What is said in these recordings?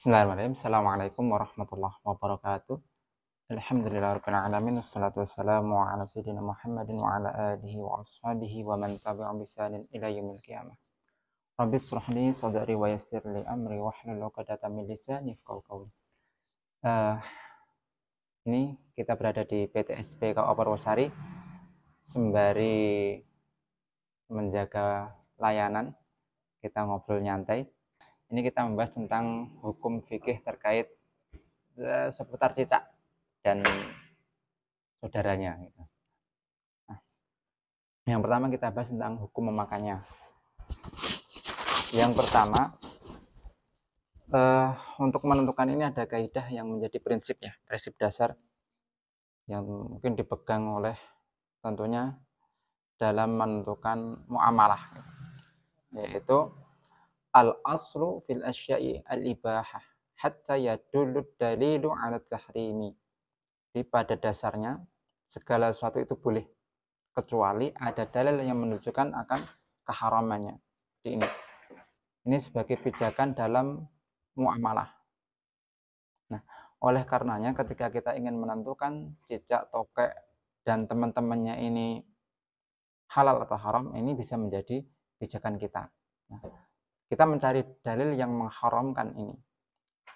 Bismillahirrahmanirrahim. Assalamualaikum warahmatullahi wabarakatuh. Alhamdulillahirabbil alamin wassalatu wassalamu ala sayyidina Muhammadin wa ala alihi wa ashabihi wa man tabi'ahum bi ihsanin ila yaumil qiyamah. Rabbi shrah li sadri wa yassir li amri wahlul 'uqdatam min lisani yafqahu qawli. Ini kita berada di PTSP KUA Purwosari sembari menjaga layanan, kita ngobrol nyantai. Ini kita membahas tentang hukum fikih terkait seputar cicak dan saudaranya. Nah, yang pertama kita bahas tentang hukum memakannya. Yang pertama, untuk menentukan ini ada kaidah yang menjadi prinsip dasar yang mungkin dipegang oleh tentunya dalam menentukan muamalah, yaitu al-aslu fil asya'i al-ibahah hatta yadullu dalilu ala tahrimi. Jadi pada dasarnya segala sesuatu itu boleh kecuali ada dalil yang menunjukkan akan keharamannya. Jadi ini sebagai pijakan dalam muamalah. Nah, oleh karenanya ketika kita ingin menentukan cicak, tokek dan teman-temannya ini halal atau haram, ini bisa menjadi pijakan kita. Nah, kita mencari dalil yang mengharamkan ini.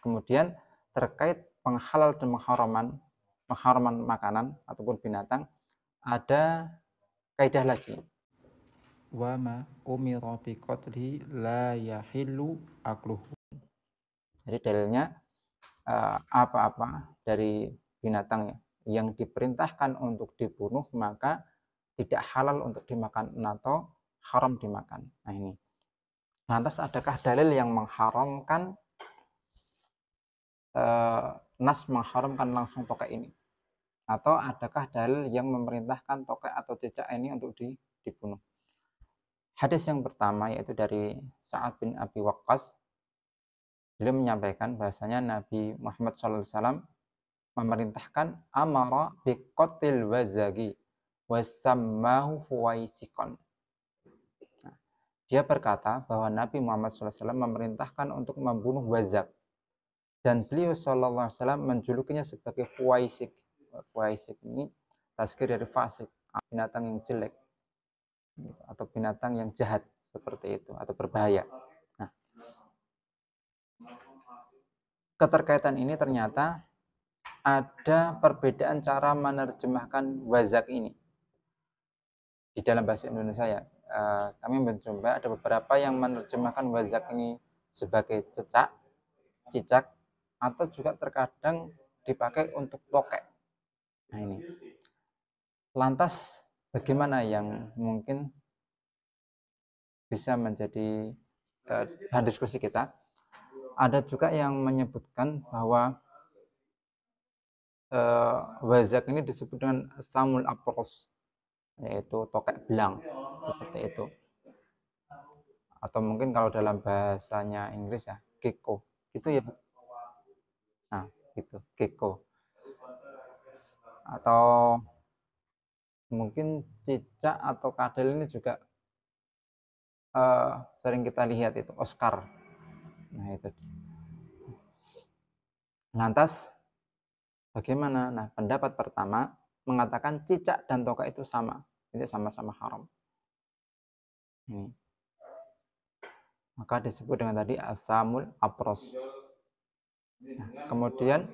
Kemudian terkait penghalal dan pengharaman makanan ataupun binatang, ada kaidah lagi. Wa ma umira bi qatli la yahillu akluhu. Jadi dalilnya apa-apa dari binatang yang diperintahkan untuk dibunuh maka tidak halal untuk dimakan atau haram dimakan. Nah ini. Lantas adakah dalil yang mengharamkan nas mengharamkan langsung tokek ini? Atau adakah dalil yang memerintahkan tokek atau cicak ini untuk dibunuh? Hadis yang pertama yaitu dari Sa'ad bin Abi Waqqas. Beliau menyampaikan bahasanya Nabi Muhammad SAW memerintahkan amara biqatil wazagi wasammahu huwaisikon. Dia berkata bahwa Nabi Muhammad SAW memerintahkan untuk membunuh wazak. Dan beliau SAW menjulukinya sebagai huwaisik. Huwaisik ini tazkir dari fasik, binatang yang jelek. Atau binatang yang jahat seperti itu, atau berbahaya. Nah, keterkaitan ini ternyata ada perbedaan cara menerjemahkan wazak ini. Di dalam bahasa Indonesia ya. Kami mencoba ada beberapa yang menerjemahkan wazak ini sebagai cicak, atau juga terkadang dipakai untuk tokek. Nah ini. Lantas bagaimana yang mungkin bisa menjadi bahan diskusi kita? Ada juga yang menyebutkan bahwa wazak ini disebut dengan samul apros, yaitu tokek belang, seperti itu. Atau mungkin kalau dalam bahasanya Inggris ya gecko gitu ya. Nah gitu, gecko. Atau mungkin cicak atau kadal ini juga sering kita lihat itu Oscar. Nah itu. Lantas bagaimana? Nah pendapat pertama mengatakan cicak dan tokek itu sama, ini sama-sama haram. Maka disebut dengan tadi asamul apros. Nah, kemudian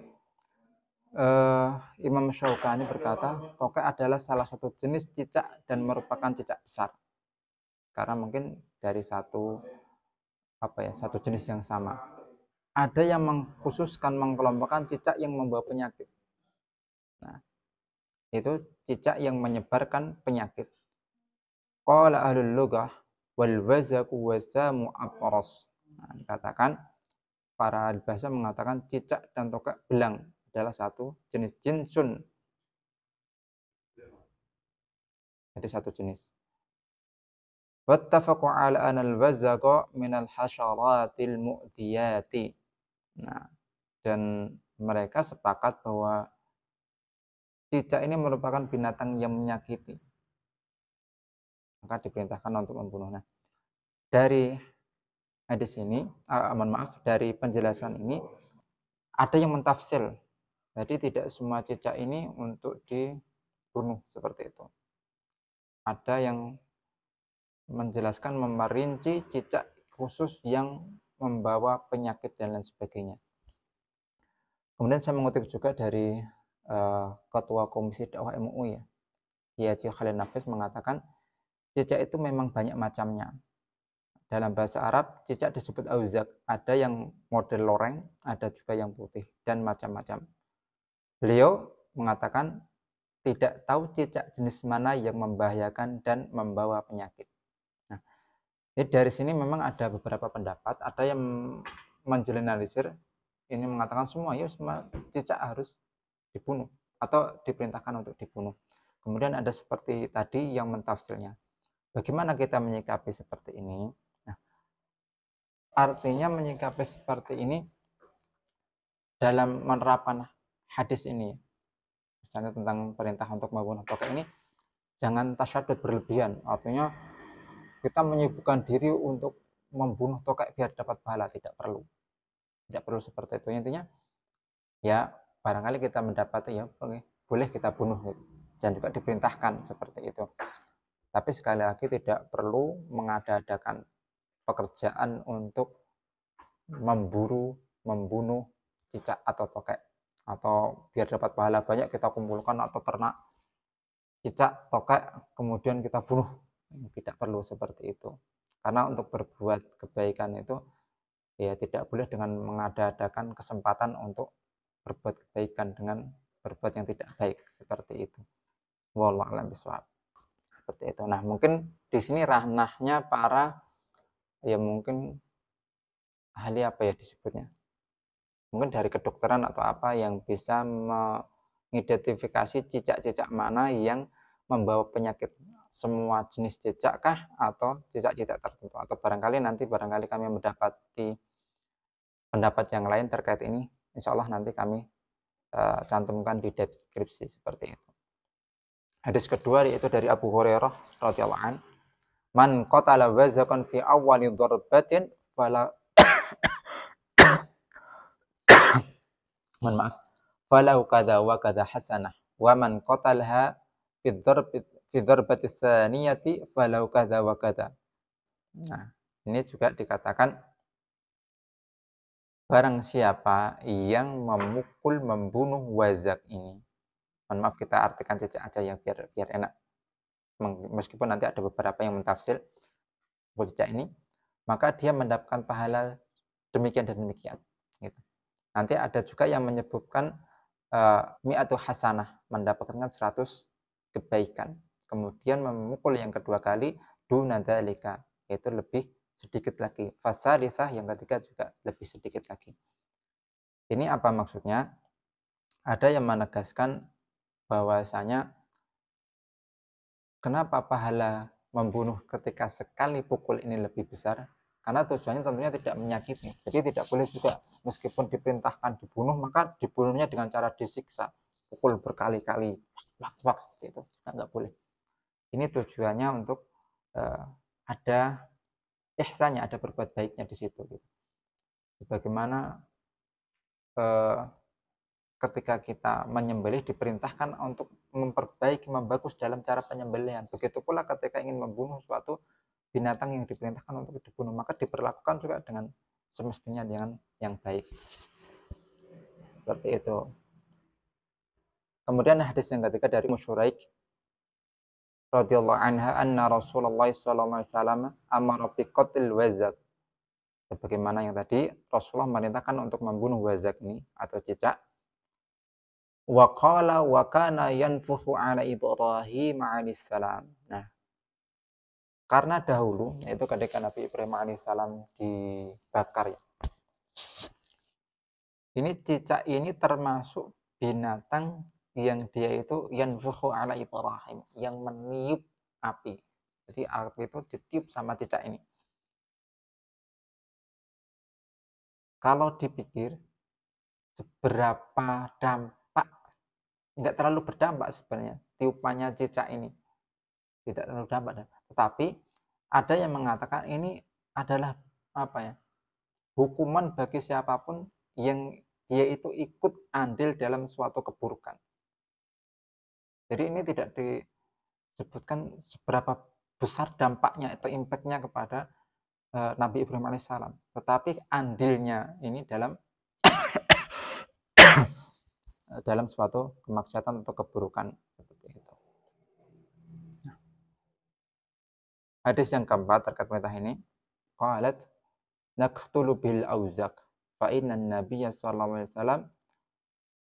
Imam Syaukani berkata tokek adalah salah satu jenis cicak dan merupakan cicak besar karena mungkin dari satu jenis yang sama. Ada yang mengkhususkan mengkelompokkan cicak yang membawa penyakit. Nah, itu cicak yang menyebarkan penyakit. Qala ahlul lughah wal wazaku wasamu apros. Nah, dikatakan para ahli bahasa mengatakan cicak dan tokek belang adalah satu jenis jinsun. Jadi satu jenis. Wattafaqu ala anal wazaqa minal hasyaratil mu'diyati. Nah, dan mereka sepakat bahwa cicak ini merupakan binatang yang menyakiti. Maka diperintahkan untuk membunuhnya. Dari hadis ini, dari penjelasan ini Ada yang mentafsir, jadi tidak semua cicak ini untuk dibunuh seperti itu. Ada yang menjelaskan, memperinci cicak khusus yang membawa penyakit dan lain sebagainya. Kemudian saya mengutip juga dari Ketua Komisi Dakwah MUI, Kiai Haji Khalil Nafis, mengatakan cicak itu memang banyak macamnya. Dalam bahasa Arab, cicak disebut auzak. Ada yang model loreng, ada juga yang putih, dan macam-macam. Beliau mengatakan tidak tahu cicak jenis mana yang membahayakan dan membawa penyakit. Nah, jadi dari sini memang ada beberapa pendapat. Ada yang mengeneralisir, ini mengatakan semua cicak harus dibunuh atau diperintahkan untuk dibunuh. Kemudian ada seperti tadi yang mentafsirnya. Bagaimana kita menyikapi seperti ini? Nah, artinya menyikapi seperti ini dalam menerapkan hadis ini, misalnya tentang perintah untuk membunuh tokek ini, jangan tasyadud berlebihan. Artinya kita menyibukkan diri untuk membunuh tokek biar dapat pahala, tidak perlu seperti itu. Intinya ya barangkali kita mendapati, ya boleh kita bunuh gitu. Dan juga diperintahkan seperti itu. Tapi sekali lagi tidak perlu mengada-adakan pekerjaan untuk membunuh cicak atau tokek, atau biar dapat pahala banyak kita kumpulkan atau ternak cicak, tokek, kemudian kita bunuh. Tidak perlu seperti itu. Karena untuk berbuat kebaikan itu ya tidak boleh dengan mengada-adakan kesempatan untuk berbuat kebaikan dengan berbuat yang tidak baik seperti itu. Wallahu a'lam bishawab. Seperti itu. Nah, mungkin di sini ranahnya para, ya mungkin ahli apa ya disebutnya, mungkin dari kedokteran atau apa, yang bisa mengidentifikasi cicak-cicak mana yang membawa penyakit. Semua jenis cicak kah atau cicak-cicak tertentu, atau barangkali kami mendapati pendapat yang lain terkait ini, insya Allah nanti kami cantumkan di deskripsi seperti itu. Hadis kedua yaitu dari Abu Hurairah radhiyallahu an, man qatala wazaqan fi awwali darbatin fala falau kadza wa kadza hasanah, wa man qatalaha fi darbati tsaniyati falau kadza wa kadza. Nah, ini juga dikatakan barang siapa yang membunuh wazak ini. Mohon maaf, kita artikan cicak aja ya biar enak. Meskipun nanti ada beberapa yang mentafsir cicak ini, maka dia mendapatkan pahala demikian dan demikian. Gitu. Nanti ada juga yang menyebutkan mi'atu hasanah, mendapatkan 100 kebaikan. Kemudian memukul yang kedua kali duna dzalika, yaitu lebih sedikit lagi. Fasalisah, yang ketiga juga lebih sedikit lagi. Ini apa maksudnya? Ada yang menegaskan bahwasanya kenapa pahala membunuh ketika sekali pukul ini lebih besar? Karena tujuannya tentunya tidak menyakiti. Jadi tidak boleh juga meskipun diperintahkan dibunuh, maka dibunuhnya dengan cara disiksa, pukul berkali-kali, wak seperti itu. Nggak boleh. Ini tujuannya untuk ada ihsannya, ada berbuat baiknya di situ. Gitu. Sebagaimana ketika kita menyembelih diperintahkan untuk memperbaiki, membagus dalam cara penyembelihan. Begitu pula ketika ingin membunuh suatu binatang yang diperintahkan untuk dibunuh, maka diperlakukan juga dengan semestinya dengan yang baik. Seperti itu. Kemudian hadis yang ketiga dari Musyuraik radhiyallahu anha, anna Rasulullah sallallahu alaihi wasallam amara bi qatlil wazak. Sebagaimana yang tadi, Rasulullah memerintahkan untuk membunuh wazak ini atau cicak. Wa qala wa kana yanfuhu ala Ibrahim alaihissalam. Nah, karena dahulu itu ketika Nabi Ibrahim alaihissalam dibakar ya. Ini cicak ini termasuk binatang yang dia itu yanfuhu ala Ibrahim, yang meniup api. Jadi api itu ditiup sama cicak ini. Kalau dipikir seberapa dampak, nggak terlalu berdampak sebenarnya tiupannya cicak ini, tidak terlalu dampak. Tetapi ada yang mengatakan ini adalah apa ya, hukuman bagi siapapun yang dia itu ikut andil dalam suatu keburukan. Jadi ini tidak disebutkan seberapa besar dampaknya atau impactnya kepada Nabi Ibrahim alaihissalam, tetapi andilnya ini dalam suatu kemaksiatan atau keburukan seperti itu. Hadis yang keempat terkait perintah ini, qalat naqtulu bil auzak fa inna nabiyya sallallahu alaihi wasallam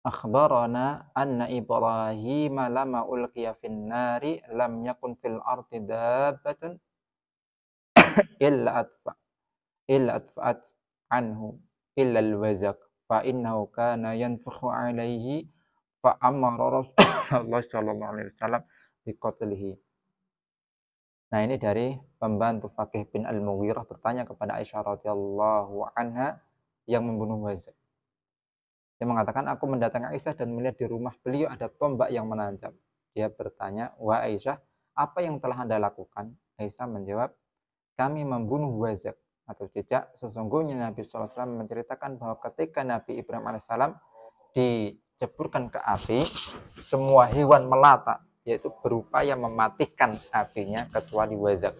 akhbarana anna Ibrahim lama ulqiya fin nari lam yakun fil ardi dabbatun illa atfa'at anhu illa al-wazak fa innahu kana yanfukhu alaihi fa amara Rasulullah sallallahu alaihi wasallam biqatlihi. Nah, ini dari pembantu Faqih bin Al-Mughirah bertanya kepada Aisyah radhiyallahu anha yang membunuh Wazak. Dia mengatakan, aku mendatangi Aisyah dan melihat di rumah beliau ada tombak yang menancap. Dia bertanya, wah Aisyah, apa yang telah Anda lakukan? Aisyah menjawab, kami membunuh Wazak atau cicak. Sesungguhnya Nabi SAW menceritakan bahwa ketika Nabi Ibrahim AS diceburkan ke api, semua hewan melata, yaitu berupaya mematikan apinya kecuali Wazak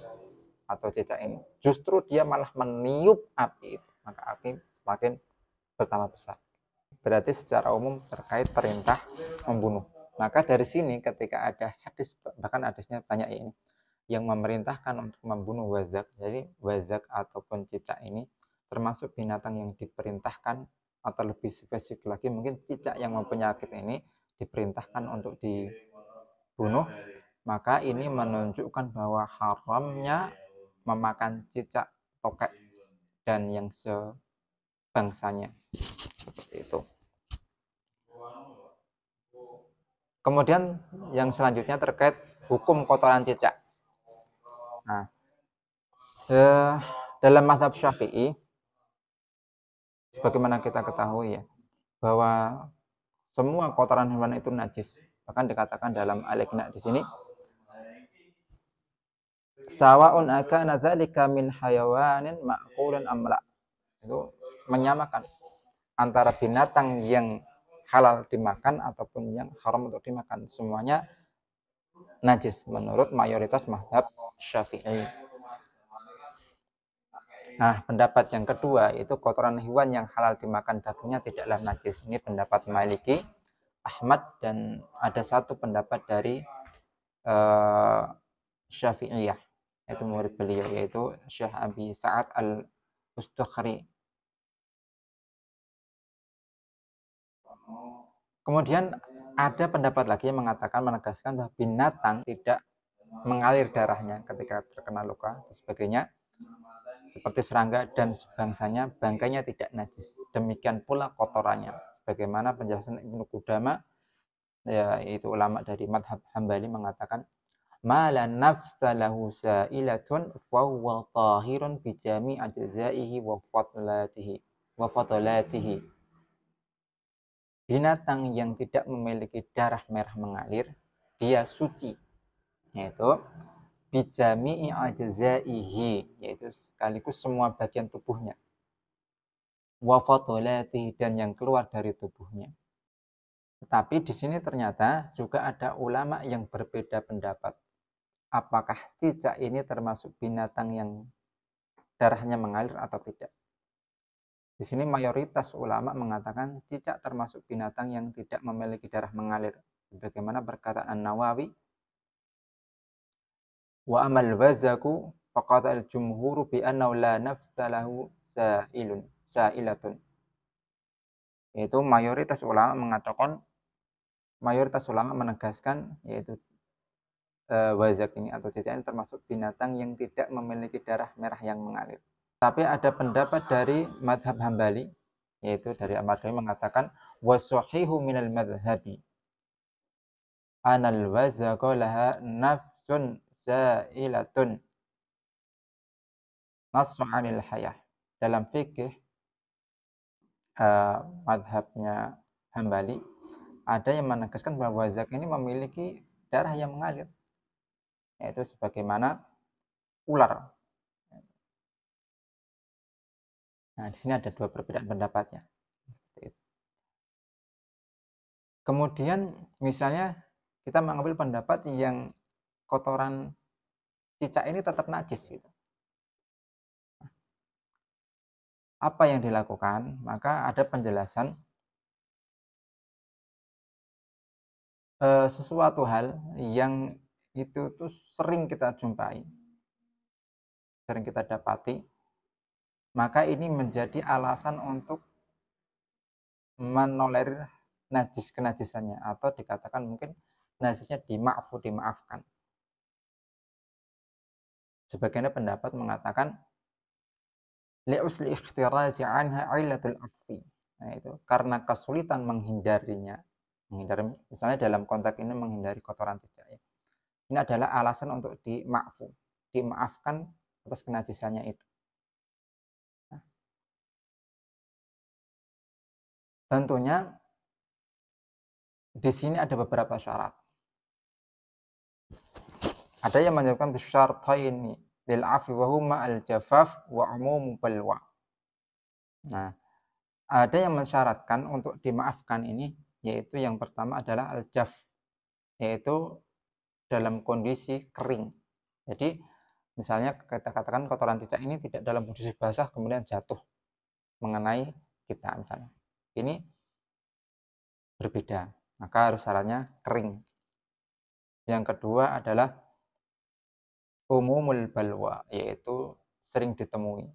atau cicak ini. Justru dia malah meniup api itu, maka api semakin bertambah besar. Berarti secara umum terkait perintah membunuh. Maka dari sini ketika ada hadis, bahkan hadisnya banyak ini, yang memerintahkan untuk membunuh wazak. Jadi wazak ataupun cicak ini termasuk binatang yang diperintahkan, atau lebih spesifik lagi mungkin cicak yang mempenyakit ini diperintahkan untuk dibunuh. Maka ini menunjukkan bahwa haramnya memakan cicak, tokek, dan yang sebangsanya. Seperti itu. Kemudian yang selanjutnya terkait hukum kotoran cicak. Nah, dalam mazhab Syafi'i, sebagaimana kita ketahui ya, bahwa semua kotoran hewan itu najis. Bahkan dikatakan dalam Al-Iqna di sini, sawa'un akana dzalika min hayawanin ma'qulun amla. Itu menyamakan antara binatang yang halal dimakan ataupun yang haram untuk dimakan. Semuanya najis menurut mayoritas mazhab Syafi'i. Nah, pendapat yang kedua itu kotoran hewan yang halal dimakan dagingnya tidaklah najis. Ini pendapat Maliki, Ahmad, dan ada satu pendapat dari Syafi'iyah, yaitu murid beliau, yaitu Syekh Abi Sa'ad Al-Ustukhri. Kemudian ada pendapat lagi yang mengatakan, menegaskan bahwa binatang tidak mengalir darahnya ketika terkena luka dan sebagainya, seperti serangga dan sebangsanya, bangkainya tidak najis. Demikian pula kotorannya, sebagaimana penjelasan Ibnu Qudamah, yaitu ulama dari madhab Hambali, mengatakan ma la nafsa lahu sa'ilatun fa huwa tahirun bi jami' ajzaihi wa fadlatihi. Binatang yang tidak memiliki darah merah mengalir, dia suci, yaitu bijami'i ajzaihi, yaitu sekaligus semua bagian tubuhnya, wa fadlatihi, dan yang keluar dari tubuhnya. Tetapi di sini ternyata juga ada ulama yang berbeda pendapat. Apakah cicak ini termasuk binatang yang darahnya mengalir atau tidak? Di sini mayoritas ulama mengatakan cicak termasuk binatang yang tidak memiliki darah mengalir. Bagaimana berkata An-Nawawi, wa amal wazaku faqata al-jumhur bi annahu la nafsa lahu sa'ilatun. Yaitu mayoritas ulama menegaskan, yaitu wazak ini atau cicak ini termasuk binatang yang tidak memiliki darah merah yang mengalir. Tapi ada pendapat dari madhab Hambali, yaitu dari Ahmad Ghazali, mengatakan wasahihu minal madhabi anal wazaqa laha nafsun sa'ilatun nasu anil hayah. Dalam fikih madhabnya Hambali, ada yang menegaskan bahwa wazak ini memiliki darah yang mengalir, yaitu sebagaimana ular. Nah, di sini ada dua perbedaan pendapatnya. Kemudian misalnya kita mengambil pendapat yang kotoran cicak ini tetap najis gitu. Apa yang dilakukan? Maka ada penjelasan sesuatu hal yang itu tuh sering kita jumpai, sering kita dapati, maka ini menjadi alasan untuk menolerir najis kenajisannya, atau dikatakan mungkin najisnya dimaafkan. Sebagian pendapat mengatakan li'usli ikhtirazi anha illatul afi. Nah, itu karena kesulitan menghindari misalnya dalam konteks ini menghindari kotoran cicak ya. Ini adalah alasan untuk dimaafkan atas kenajisannya itu. Nah, tentunya di sini ada beberapa syarat. Ada yang menyebutkan bisyartaini lil afi wa huma al jafaf wa umum balwa. Nah, ada yang mensyaratkan untuk dimaafkan ini, yaitu yang pertama adalah al jaf, yaitu dalam kondisi kering. Jadi misalnya kita katakan kotoran cicak ini tidak dalam kondisi basah kemudian jatuh mengenai kita misalnya. Ini berbeda, maka harus syaratnya kering. Yang kedua adalah umumul balwa, yaitu sering ditemui.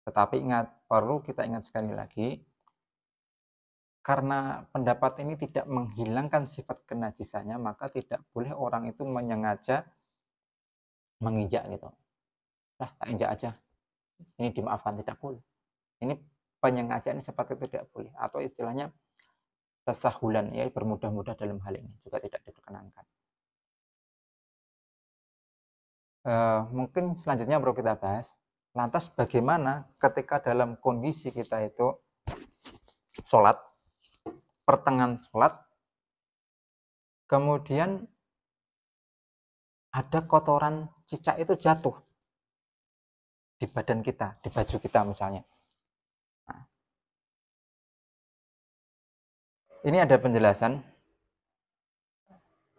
Tetapi perlu kita ingat sekali lagi, karena pendapat ini tidak menghilangkan sifat kenajisannya, maka tidak boleh orang itu menyengaja menginjak gitu. Nah, tak injak aja, ini dimaafkan, tidak boleh. Ini penyengajaan seperti itu tidak boleh, atau istilahnya tasahulan, ya bermudah-mudah dalam hal ini juga tidak diperkenankan. Mungkin selanjutnya perlu kita bahas, lantas bagaimana ketika dalam kondisi kita itu sholat, pertengahan sholat, kemudian ada kotoran cicak itu jatuh di badan kita, di baju kita misalnya. Nah, ini ada penjelasan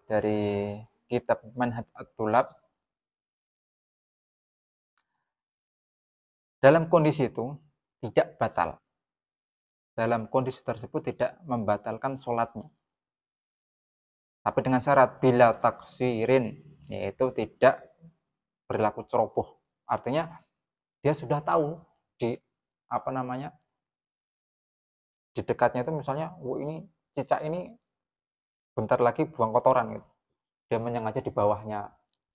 dari kitab Manhaj At-Tulab. Dalam kondisi itu tidak batal. Dalam kondisi tersebut tidak membatalkan sholatnya. Tapi dengan syarat bila taksirin, yaitu tidak berlaku ceroboh. Artinya dia sudah tahu di di dekatnya itu misalnya, ini cicak ini bentar lagi buang kotoran gitu. Dia menyengaja di bawahnya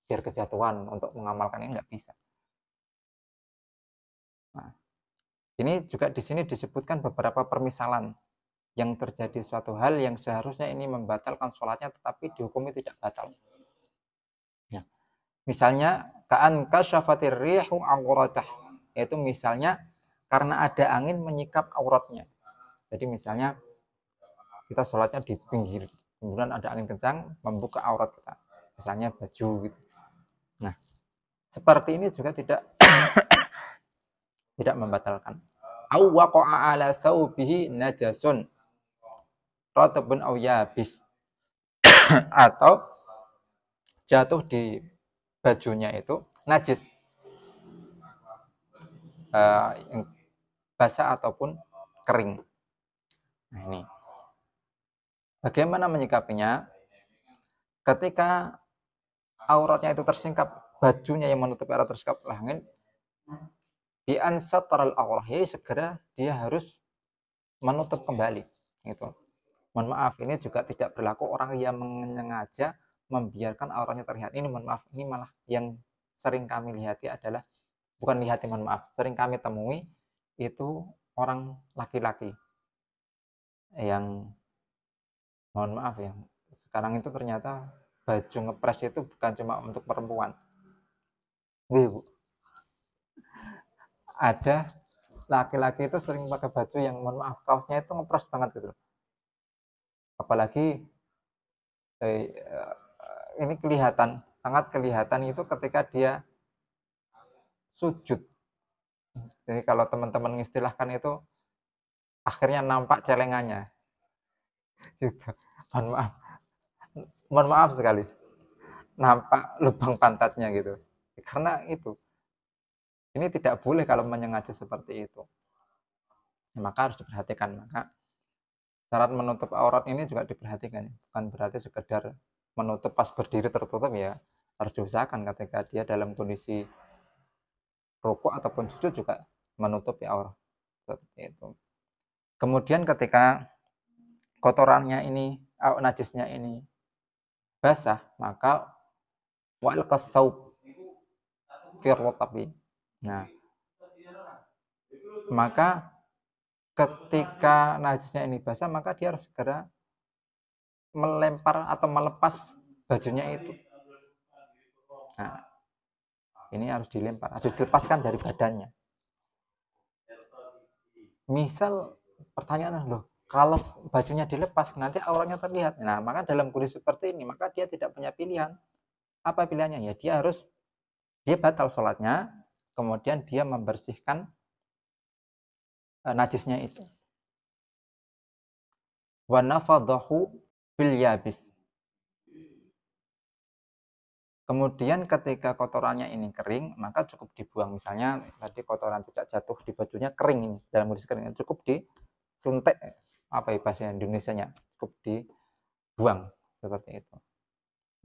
biar kejatuhan untuk mengamalkan ini nggak bisa. Nah, ini juga di sini disebutkan beberapa permisalan yang terjadi suatu hal yang seharusnya ini membatalkan sholatnya, tetapi dihukumi tidak batal. Ya. Misalnya ka'an kasyafatir rihu awratah, yaitu misalnya karena ada angin menyikap auratnya. Jadi misalnya kita sholatnya di pinggir, kemudian ada angin kencang membuka aurat kita, misalnya baju gitu. Nah, seperti ini juga tidak membatalkan. Au waqa'a ala saubihi najasun ratabun aw yabis, atau jatuh di bajunya itu najis, basah ataupun kering. Nah, ini bagaimana menyikapinya ketika auratnya itu tersingkap, bajunya yang menutupi aurat tersingkap angin, bi an sataral aurah, jadi segera dia harus menutup kembali gitu. Mohon maaf, ini juga tidak berlaku orang yang menyengaja membiarkan auratnya terlihat. Ini mohon maaf, ini malah yang sering kami lihati adalah, mohon maaf, sering kami temui itu orang laki-laki yang mohon maaf ya, sekarang itu ternyata baju ngepres itu bukan cuma untuk perempuan. Bu, ada laki-laki itu sering pakai baju yang mohon maaf kaosnya itu ngepres banget gitu. Apalagi ini sangat kelihatan itu ketika dia sujud. Jadi kalau teman-teman mengistilahkan itu akhirnya nampak celengannya. Gitu. Mohon maaf, mohon maaf sekali, nampak lubang pantatnya gitu. Karena itu, ini tidak boleh kalau menyengaja seperti itu. Maka harus diperhatikan. Maka syarat menutup aurat ini juga diperhatikan. Bukan berarti sekedar menutup pas berdiri tertutup ya. Harus diusahakan ketika dia dalam kondisi rukuk ataupun sujud juga menutupi aurat. Seperti itu. Kemudian ketika kotorannya ini, najisnya ini basah, maka wal kasaub firrotabi. Nah, maka ketika najisnya ini basah, maka dia harus segera melempar atau melepas bajunya itu. Nah, ini harus dilempar, harus dilepaskan dari badannya. Misal pertanyaan loh, kalau bajunya dilepas nanti auratnya terlihat. Nah, maka dalam kondisi seperti ini, maka dia tidak punya pilihan. Apa pilihannya? Ya dia batal sholatnya, kemudian dia membersihkan najisnya itu. Wa nafadahu bil yabis. Kemudian ketika kotorannya ini kering, maka cukup dibuang. Misalnya tadi kotoran cicak jatuh di bajunya kering ini, dalam kondisi kering, cukup disuntik, apa ya bahasa Indonesianya, cukup dibuang seperti itu.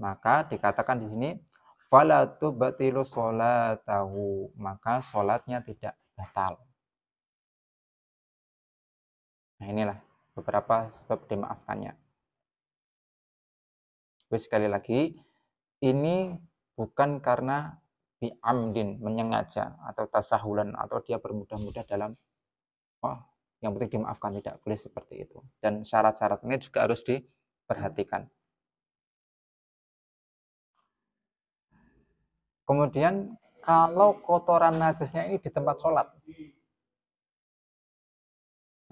Maka dikatakan di sini fala tubtilu sholatahu, maka sholatnya tidak batal. Nah, inilah beberapa sebab dimaafkannya. Terus sekali lagi, ini bukan karena bi'amdin, menyengaja atau tasahulan atau dia bermudah-mudah dalam yang penting dimaafkan, tidak boleh seperti itu. Dan syarat-syarat ini juga harus diperhatikan. Kemudian kalau kotoran najisnya ini di tempat sholat,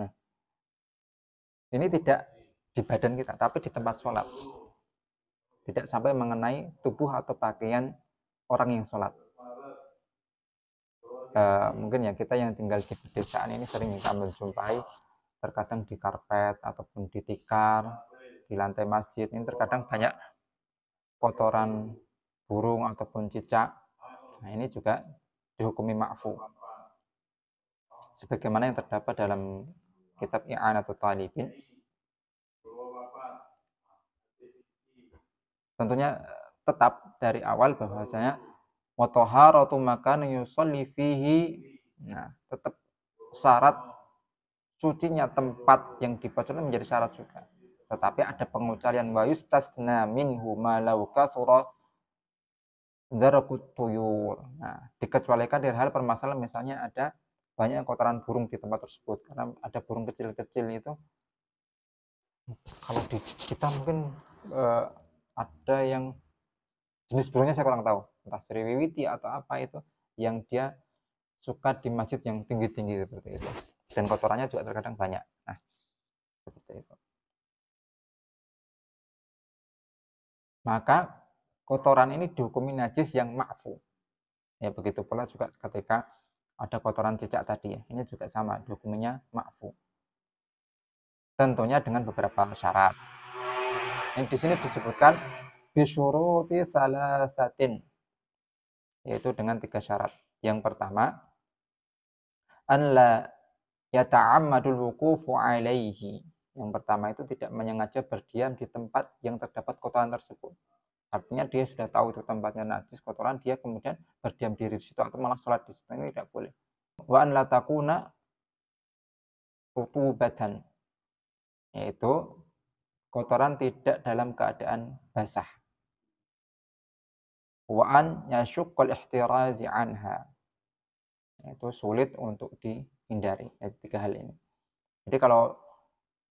nah, ini tidak di badan kita, tapi di tempat sholat. Tidak sampai mengenai tubuh atau pakaian orang yang sholat. Mungkin ya kita yang tinggal di pedesaan ini sering kita menjumpai terkadang di karpet ataupun di tikar, di lantai masjid ini terkadang banyak kotoran burung ataupun cicak. Nah, ini juga dihukumi ma'fu. Sebagaimana yang terdapat dalam kitab I'anatul Talibin. Tentunya tetap dari awal bahwasanya wa taharatu makan yusolli fihi. Nah, tetap syarat sucinya tempat yang dibaca menjadi syarat juga. Tetapi ada pengecualian wa yustasna minhu ma law kasura darakut tuyur. Nah, dikecualikan dari hal permasalahan misalnya ada banyak kotoran burung di tempat tersebut karena ada burung kecil-kecil itu. Kalau di kita mungkin ada yang jenis burungnya saya kurang tahu, entah sriwiwiti atau apa itu, yang dia suka di masjid yang tinggi-tinggi seperti itu. Dan kotorannya juga terkadang banyak. Nah, seperti itu. Maka kotoran ini dihukumi najis yang ma'fu. Ya begitu pula juga ketika ada kotoran cicak tadi ya. Ini juga sama, dihukuminya ma'fu. Tentunya dengan beberapa syarat. Yang di sini disebutkan bisyuruti salasatin, yaitu dengan 3 syarat. Yang pertama, an la yata'ammadul wuqufu alaihi. Yang pertama itu tidak menyengaja berdiam di tempat yang terdapat kotoran tersebut. Artinya dia sudah tahu itu tempatnya najis, kotoran, dia kemudian berdiam diri di situ atau malah sholat di situ. Ini tidak boleh. Wa an la takuna rutubatan, yaitu kotoran tidak dalam keadaan basah. Wa an yashuqqal ihtirazi anha, yaitu sulit untuk dihindari. Jadi 3 hal ini. Jadi kalau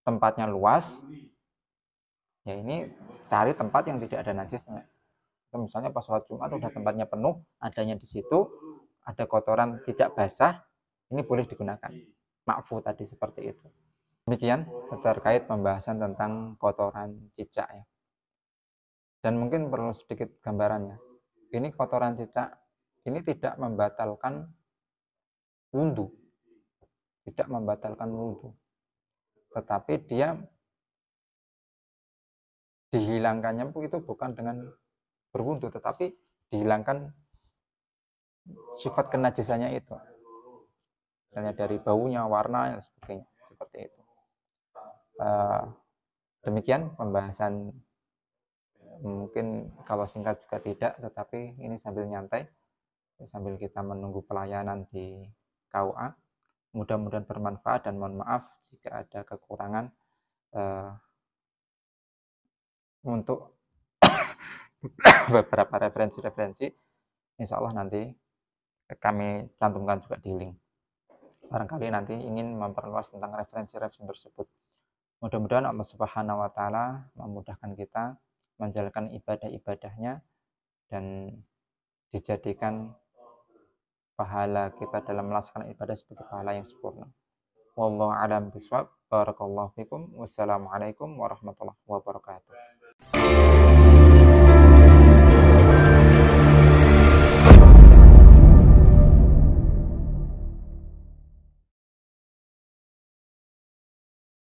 tempatnya luas, ya ini cari tempat yang tidak ada najisnya. Misalnya pas sholat Jumat udah tempatnya penuh, adanya di situ, ada kotoran tidak basah, ini boleh digunakan. Ma'fu tadi seperti itu. Demikian terkait pembahasan tentang kotoran cicak ya. Dan mungkin perlu sedikit gambarannya. Ini kotoran cicak ini tidak membatalkan wudhu, tidak membatalkan wudhu, tetapi dia dihilangkannya itu bukan dengan berwudu, tetapi dihilangkan sifat kenajisannya itu, misalnya dari baunya, warna dan sebagainya, seperti itu. Demikian pembahasan, mungkin kalau singkat juga tidak, tetapi ini sambil nyantai, sambil kita menunggu pelayanan di KUA. Mudah-mudahan bermanfaat dan mohon maaf jika ada kekurangan untuk beberapa referensi-referensi. Insya Allah nanti kami cantumkan juga di link. Barangkali nanti ingin memperluas tentang referensi-referensi tersebut. Mudah-mudahan Allah Subhanahu wa Ta'ala memudahkan kita menjalankan ibadah-ibadahnya dan dijadikan pahala kita dalam melaksanakan ibadah sebagai pahala yang sempurna. Wallahu a'lam bishawab. Barakallahu fikum. Wassalamualaikum warahmatullahi wabarakatuh.